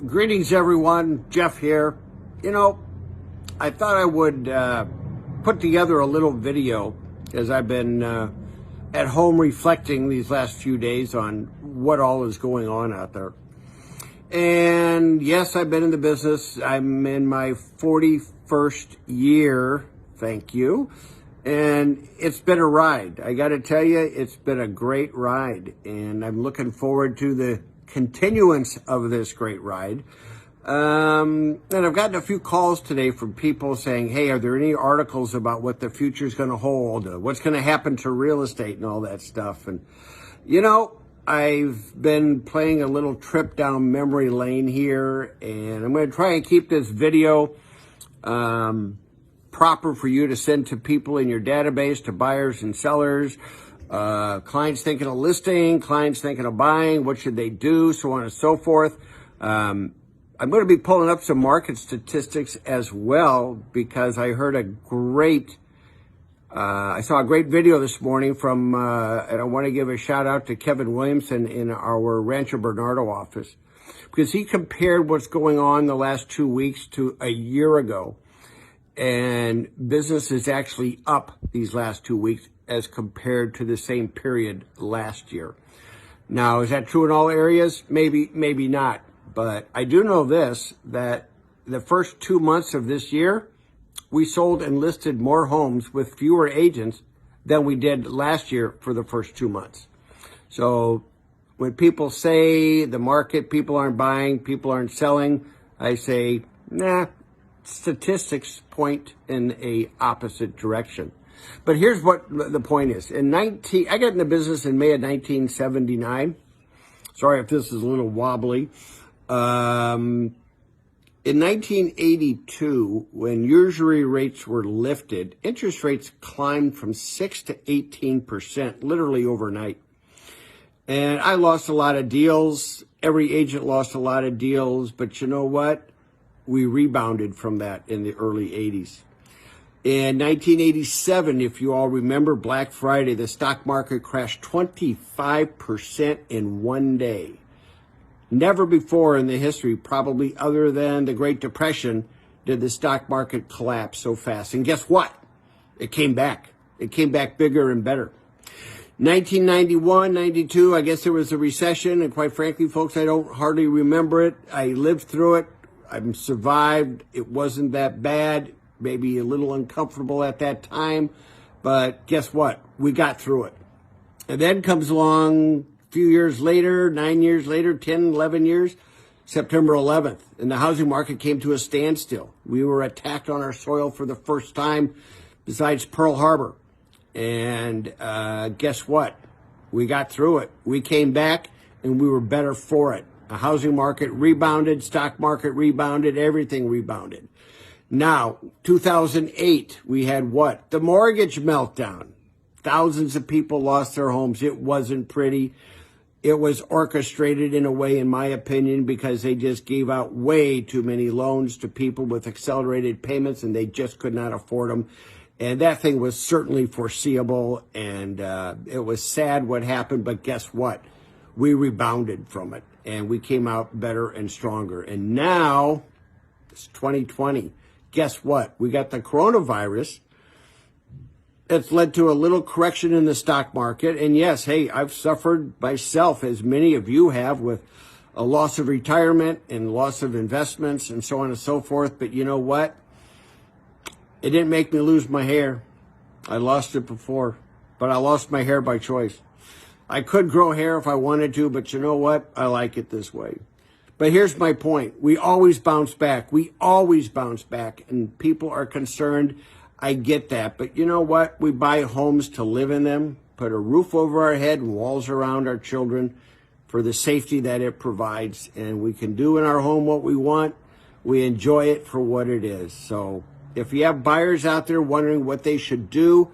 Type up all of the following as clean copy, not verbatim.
Greetings, everyone. Jeff here. I thought I would put together a little video as I've been at home reflecting these last few days on what all is going on out there. And yes, I've been in the business. I'm in my 41st year. Thank you. And it's been a ride. I got to tell you, it's been a great ride. And I'm looking forward to the continuance of this great ride. And I've gotten a few calls today from people saying, hey, are there any articles about what the future is going to hold? What's going to happen to real estate and all that stuff? And, I've been playing a little trip down memory lane here, and I'm going to try and keep this video proper for you to send to people in your database, to buyers and sellers, clients thinking of listing, clients thinking of buying, what should they do, so on and so forth. I'm going to be pulling up some market statistics as well, because I heard I saw a great video this morning from, and I want to give a shout out to Kevin Williamson in our Rancho Bernardo office, because he compared what's going on the last 2 weeks to a year ago. And business is actually up these last 2 weeks as compared to the same period last year. Now, is that true in all areas? Maybe not. But I do know this, that the first 2 months of this year, we sold and listed more homes with fewer agents than we did last year for the first 2 months. So when people say the market, people aren't buying, people aren't selling, I say, nah. Statistics point in a opposite direction. But here's what the point is. I got in the business in May of 1979. Sorry if this is a little wobbly. In 1982, when usury rates were lifted, interest rates climbed from 6 to 18%, literally overnight. And I lost a lot of deals. Every agent lost a lot of deals. But you know what? We rebounded from that in the early 80s. In 1987, if you all remember, Black Friday, the stock market crashed 25% in one day. Never before in the history, probably other than the Great Depression, did the stock market collapse so fast. And guess what? It came back. It came back bigger and better. 1991, 92, I guess there was a recession. And quite frankly, folks, I don't hardly remember it. I lived through it. I survived. It wasn't that bad, maybe a little uncomfortable at that time, but guess what? We got through it. And then comes along a few years later, 9 years later, 10, 11 years, September 11th, and the housing market came to a standstill. We were attacked on our soil for the first time besides Pearl Harbor. And guess what? We got through it. We came back, and we were better for it. The housing market rebounded, stock market rebounded, everything rebounded. Now, 2008, we had what? The mortgage meltdown. Thousands of people lost their homes. It wasn't pretty. It was orchestrated in a way, in my opinion, because they just gave out way too many loans to people with accelerated payments, and they just could not afford them. And that thing was certainly foreseeable, and it was sad what happened, but guess what? We rebounded from it, and we came out better and stronger. And now, it's 2020. Guess what? We got the coronavirus. It's led to a little correction in the stock market. And yes, hey, I've suffered myself, as many of you have, with a loss of retirement and loss of investments and so on and so forth. But you know what? It didn't make me lose my hair. I lost it before, but I lost my hair by choice. I could grow hair if I wanted to, but you know what? I like it this way. But here's my point. We always bounce back. We always bounce back, and people are concerned. I get that. But you know what? We buy homes to live in them, put a roof over our head and walls around our children for the safety that it provides. And we can do in our home what we want. We enjoy it for what it is. So if you have buyers out there wondering what they should do,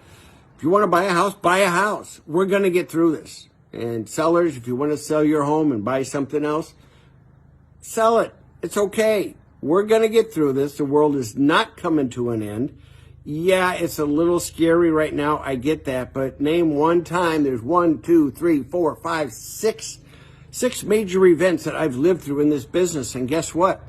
if you want to buy a house, buy a house. We're going to get through this. And sellers, if you want to sell your home and buy something else, sell it. It's okay. We're going to get through this. The world is not coming to an end. Yeah, it's a little scary right now. I get that. But name one time there's 1, 2, 3, 4, 5, 6 6 major events that I've lived through in this business. And guess what?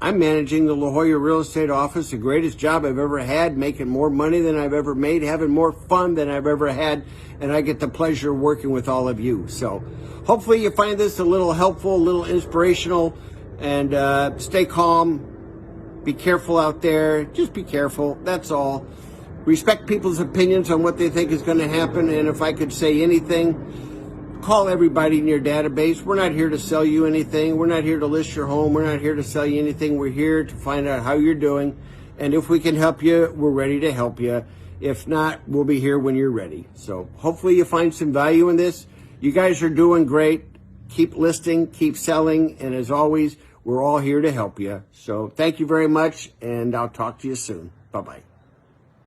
I'm managing the La Jolla real estate office, the greatest job I've ever had, making more money than I've ever made, having more fun than I've ever had, and I get the pleasure of working with all of you. So hopefully you find this a little helpful, a little inspirational, and stay calm. Be careful out there. Just be careful. That's all. Respect people's opinions on what they think is going to happen, and if I could say anything, call everybody in your database. We're not here to sell you anything. We're not here to list your home. We're not here to sell you anything. We're here to find out how you're doing. And if we can help you, we're ready to help you. If not, we'll be here when you're ready. So hopefully you find some value in this. You guys are doing great. Keep listing, keep selling. And as always, we're all here to help you. So thank you very much, and I'll talk to you soon. Bye-bye.